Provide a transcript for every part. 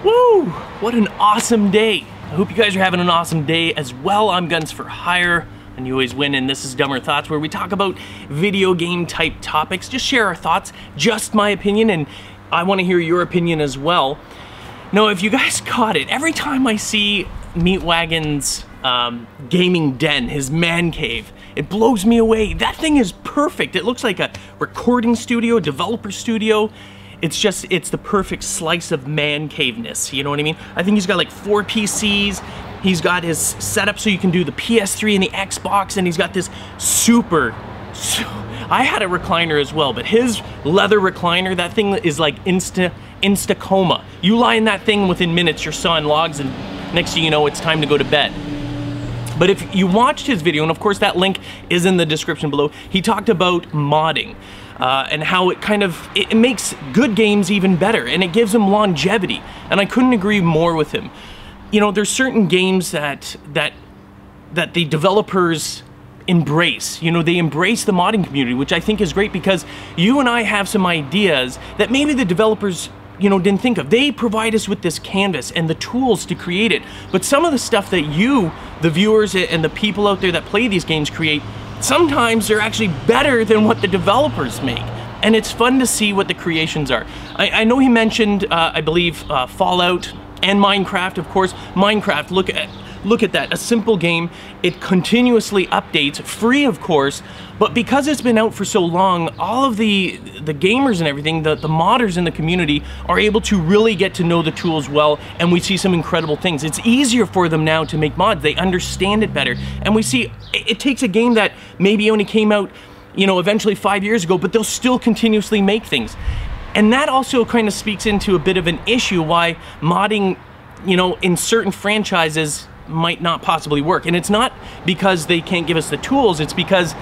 Woo! What an awesome day. I hope you guys are having an awesome day as well. I'm Guns for Hire, and you always win, and this is Dumber Thoughts, where we talk about video game type topics. Just share our thoughts, just my opinion, and I want to hear your opinion as well. Now, if you guys caught it, every time I see Meatwagon's gaming den, his man cave, it blows me away. That thing is perfect. It looks like a recording studio, a developer studio. It's the perfect slice of man caveness, you know what I mean? I think he's got like 4 PCs, he's got his setup so you can do the PS3 and the Xbox, and he's got this I had a recliner as well, but his leather recliner, that thing is like insta coma. You lie in that thing, within minutes you're sawing logs, and next thing you know, it's time to go to bed. But if you watched his video, and of course that link is in the description below, he talked about modding. And how it makes good games even better, and it gives them longevity. And I couldn't agree more with him. You know, there's certain games that the developers embrace. You know, they embrace the modding community, which I think is great, because you and I have some ideas that maybe the developers, you know, didn't think of. They provide us with this canvas and the tools to create it. But some of the stuff that you, the viewers and the people out there that play these games, create, sometimes they're actually better than what the developers make. And it's fun to see what the creations are. I know he mentioned, I believe, Fallout and Minecraft, of course. Minecraft, look at that, a simple game. It continuously updates, free of course, but because it's been out for so long, all of the gamers and everything, the modders in the community are able to really get to know the tools well, and we see some incredible things. It's easier for them now to make mods. They understand it better, and we see it takes a game that maybe only came out, you know, eventually 5 years ago, but they'll still continuously make things. And that also kind of speaks into a bit of an issue why modding, you know, in certain franchises might not possibly work. And it's not because they can't give us the tools, it's because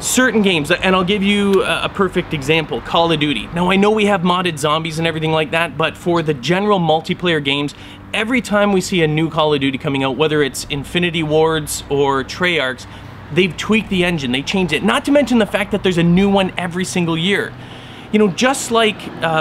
certain games, and I'll give you a perfect example, Call of Duty. Now, I know we have modded zombies and everything like that, but for the general multiplayer games, every time we see a new Call of Duty coming out, whether it's Infinity Wards or Treyarch's, they've tweaked the engine, they changed it. Not to mention the fact that there's a new one every single year. You know, just like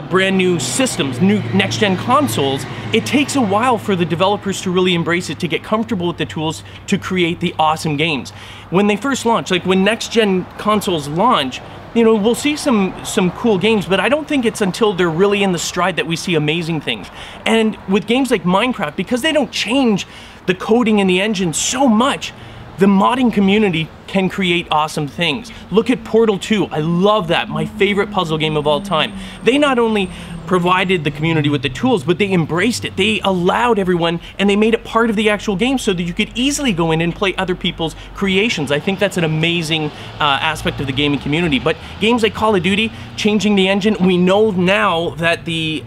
brand new systems, new next-gen consoles, it takes a while for the developers to really embrace it, to get comfortable with the tools to create the awesome games. When they first launch, like when next-gen consoles launch, you know, we'll see some cool games, but I don't think it's until they're really in the stride that we see amazing things. And with games like Minecraft, because they don't change the coding in the engine so much, the modding community can create awesome things. Look at Portal 2, I love that, my favorite puzzle game of all time. They not only provided the community with the tools, but they embraced it. They allowed everyone, and they made it part of the actual game so that you could easily go in and play other people's creations. I think that's an amazing aspect of the gaming community. But games like Call of Duty, changing the engine, we know now that the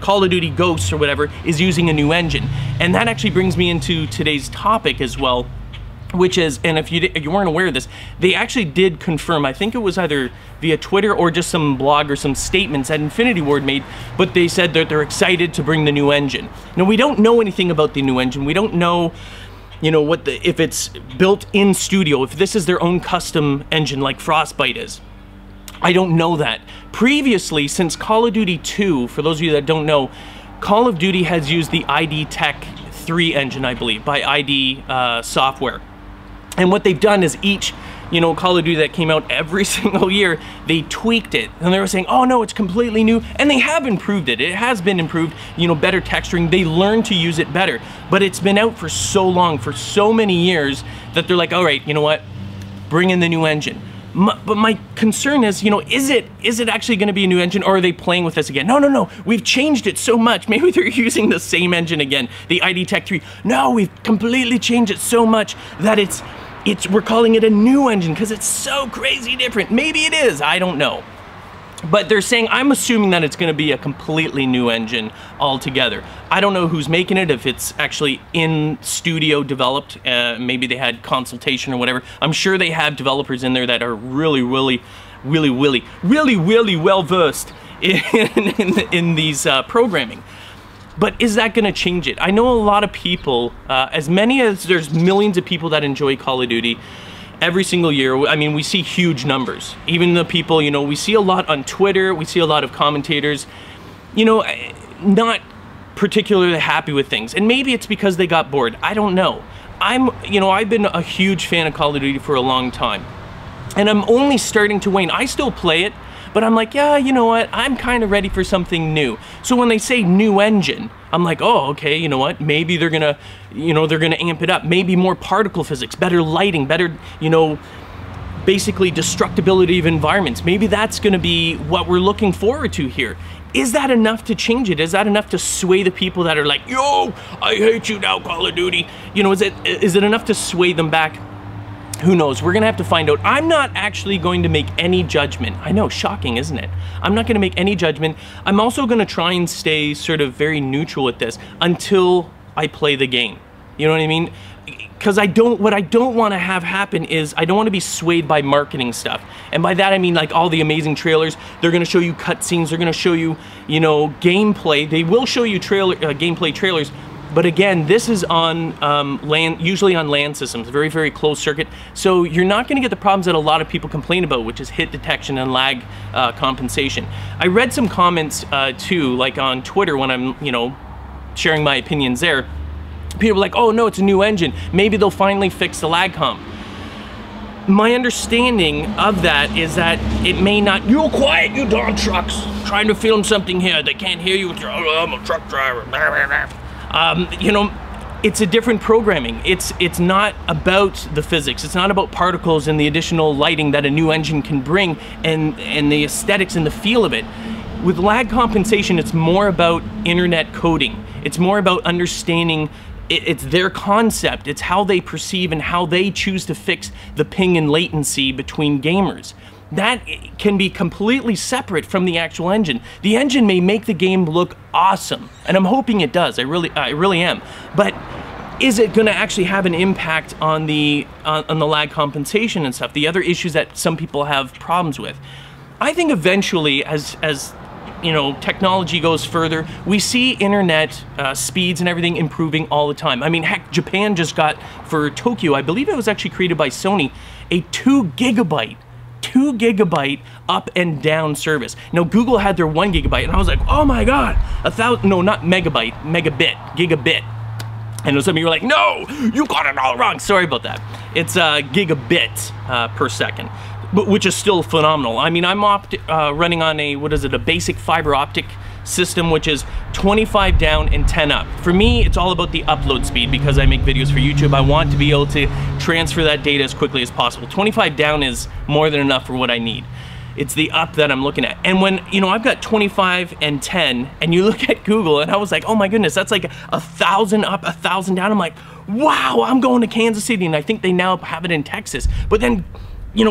Call of Duty Ghosts or whatever is using a new engine. And that actually brings me into today's topic as well, which is, and if you weren't aware of this, they actually did confirm, I think it was either via Twitter or just some blog or some statements that Infinity Ward made, but they said that they're excited to bring the new engine. Now, we don't know anything about the new engine. We don't know, you know, if it's built in studio, if this is their own custom engine like Frostbite is. I don't know that. Previously, since Call of Duty 2, for those of you that don't know, Call of Duty has used the ID Tech 3 engine, I believe, by ID Software. And what they've done is each, you know, Call of Duty that came out every single year, they tweaked it. And they were saying, oh no, it's completely new. And they have improved it. It has been improved, you know, better texturing. They learned to use it better. But it's been out for so long, for so many years, that they're like, all right, you know what? Bring in the new engine. But my concern is, you know, is it actually going to be a new engine, or are they playing with this again? No, we've changed it so much. Maybe they're using the same engine again, the ID Tech 3. No, we've completely changed it so much that we're calling it a new engine because it's so crazy different. Maybe it is, I don't know. But they're saying, I'm assuming that it's going to be a completely new engine altogether. I don't know who's making it, if it's actually in studio developed, maybe they had consultation or whatever. I'm sure they have developers in there that are really well versed in these programming. But is that going to change it? I know a lot of people, as many as there's millions of people that enjoy Call of Duty, every single year, I mean, we see huge numbers. Even the people, you know, we see a lot on Twitter, we see a lot of commentators, you know, not particularly happy with things. And maybe it's because they got bored. I don't know. I've been a huge fan of Call of Duty for a long time. And I'm only starting to wane. I still play it, but I'm like, yeah, you know what? I'm kind of ready for something new. So when they say new engine, I'm like, oh, okay, you know what? Maybe they're gonna amp it up. Maybe more particle physics, better lighting, better, basically destructibility of environments. Maybe that's gonna be what we're looking forward to here. Is that enough to change it? Is that enough to sway the people that are like, yo, I hate you now, Call of Duty? Is it enough to sway them back? Who knows? We're gonna have to find out. I'm not actually going to make any judgment. I know, shocking, isn't it? I'm not gonna make any judgment. I'm also gonna try and stay sort of very neutral with this until I play the game. You know what I mean? Because what I don't want to have happen is I don't want to be swayed by marketing stuff. And by that I mean like all the amazing trailers. They're going to show you cutscenes. They're going to show you, gameplay. They will show you gameplay trailers. But again, this is on usually on LAN systems, very, very closed circuit. So you're not going to get the problems that a lot of people complain about, which is hit detection and lag compensation. I read some comments too, like on Twitter when I'm, sharing my opinions there. People are like, oh no, it's a new engine. Maybe they'll finally fix the lag comp. My understanding of that is that it may not. You quiet, you darn trucks. Trying to film something here. They can't hear you with your, oh, I'm a truck driver. It's a different programming. It's not about the physics. It's not about particles and the additional lighting that a new engine can bring and the aesthetics and the feel of it. With lag compensation, it's more about internet coding. It's more about understanding. It's their concept. It's how they perceive and how they choose to fix the ping and latency between gamers. That can be completely separate from the actual engine. The engine may make the game look awesome, and I'm hoping it does. I really am. But is it going to actually have an impact on the lag compensation and stuff? The other issues that some people have problems with. I think eventually, as technology goes further, we see internet speeds and everything improving all the time. I mean, heck, Japan just got, for Tokyo, I believe it was actually created by Sony, a 2 gigabyte up and down service. Now, Google had their 1 gigabyte, and I was like, oh my God, 1,000, no, not megabyte, megabit, gigabit. And some of you were like, no, you got it all wrong. Sorry about that. It's gigabit per second. But which is still phenomenal. I mean, I'm running on a basic fiber optic system, which is 25 down and 10 up. For me, it's all about the upload speed because I make videos for YouTube. I want to be able to transfer that data as quickly as possible. 25 down is more than enough for what I need. It's the up that I'm looking at. And when, I've got 25 and 10, and you look at Google, and I was like, oh my goodness, that's like 1,000 up, 1,000 down. I'm like, wow, I'm going to Kansas City, and I think they now have it in Texas. But then,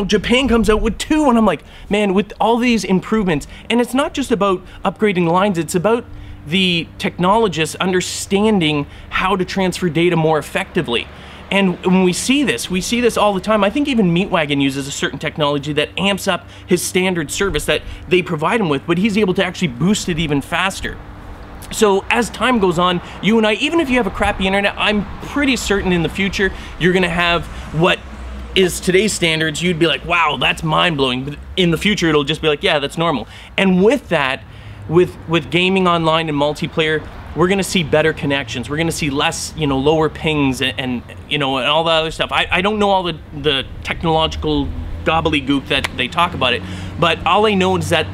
Japan comes out with 2, and I'm like, man, with all these improvements, and it's not just about upgrading lines, it's about the technologists understanding how to transfer data more effectively. And when we see this all the time. I think even Meatwagon uses a certain technology that amps up his standard service that they provide him with, but he's able to actually boost it even faster. So as time goes on, you and I, even if you have a crappy internet, I'm pretty certain in the future you're gonna have what is today's standards. You'd be like, wow, that's mind-blowing. But in the future, it'll just be like, yeah, that's normal. And with that, with gaming online and multiplayer, we're gonna see better connections. We're gonna see less, lower pings and all the other stuff. I don't know all the technological gobbledygook that they talk about it, but all I know is that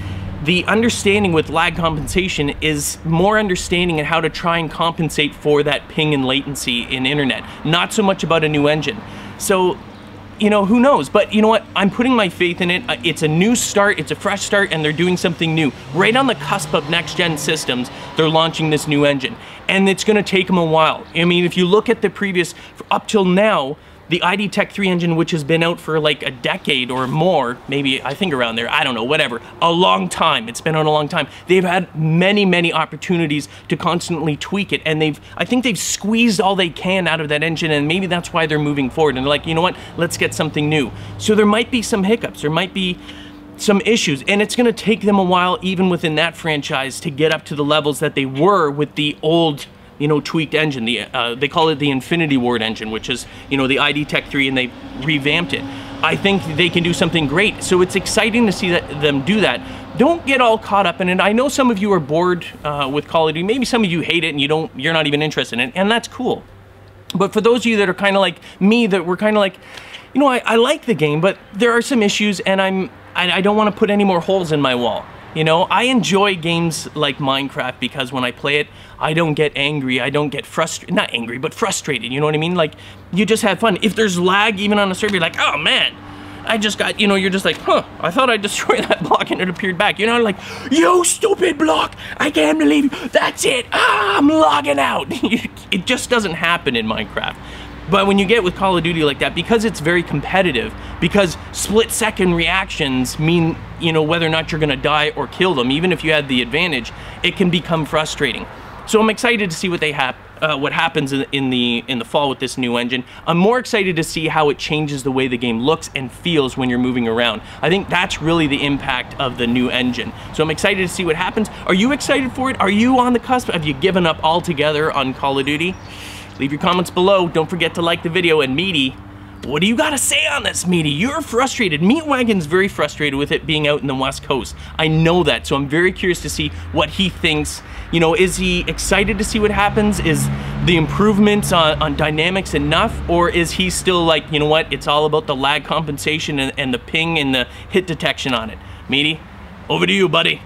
the understanding with lag compensation is more understanding and how to try and compensate for that ping and latency in internet. Not so much about a new engine. So, who knows? But you know what? I'm putting my faith in it. It's a new start, it's a fresh start, and they're doing something new. Right on the cusp of next-gen systems, they're launching this new engine. And it's gonna take them a while. I mean, if you look at the previous, up till now, the ID Tech 3 engine, which has been out for like a decade or more, maybe, I think around there, I don't know, whatever, a long time. It's been out a long time. They've had many, many opportunities to constantly tweak it, and I think they've squeezed all they can out of that engine, and maybe that's why they're moving forward. And they're like, you know what, let's get something new. So there might be some hiccups, there might be some issues, and it's gonna take them a while, even within that franchise, to get up to the levels that they were with the old tweaked engine. They call it the Infinity Ward engine, which is, the ID Tech 3, and they revamped it. I think they can do something great. So it's exciting to see them do that. don't get all caught up in it. I know some of you are bored with Call of Duty. Maybe some of you hate it and you're not even interested in it, and that's cool. But for those of you that are kind of like me, that we're kind of like, you know, I like the game, but there are some issues, and I don't want to put any more holes in my wall. You know, I enjoy games like Minecraft because when I play it, I don't get angry. I don't get frustrated. Not angry, but frustrated. You know what I mean? Like, you just have fun. If there's lag, even on a server, you're like, oh man, I just got, you know, you're just like, huh, I thought I destroyed that block and it appeared back. You know, like, you stupid block, I can't believe you. That's it. Ah, I'm logging out. It just doesn't happen in Minecraft. But when you get with Call of Duty like that, because it's very competitive, because split-second reactions mean, you know, whether or not you're gonna die or kill them, even if you had the advantage, it can become frustrating. So I'm excited to see what happens in the fall with this new engine. I'm more excited to see how it changes the way the game looks and feels when you're moving around. I think that's really the impact of the new engine. So I'm excited to see what happens. Are you excited for it? Are you on the cusp? Have you given up altogether on Call of Duty? Leave your comments below. Don't forget to like the video. And Meaty, what do you got to say on this, Meaty? You're frustrated. Meatwagon's very frustrated with it being out in the West Coast. I know that, so I'm very curious to see what he thinks. You know, is he excited to see what happens? Is the improvements on dynamics enough? Or is he still like, you know what, it's all about the lag compensation and the ping and the hit detection on it? Meaty, over to you, buddy.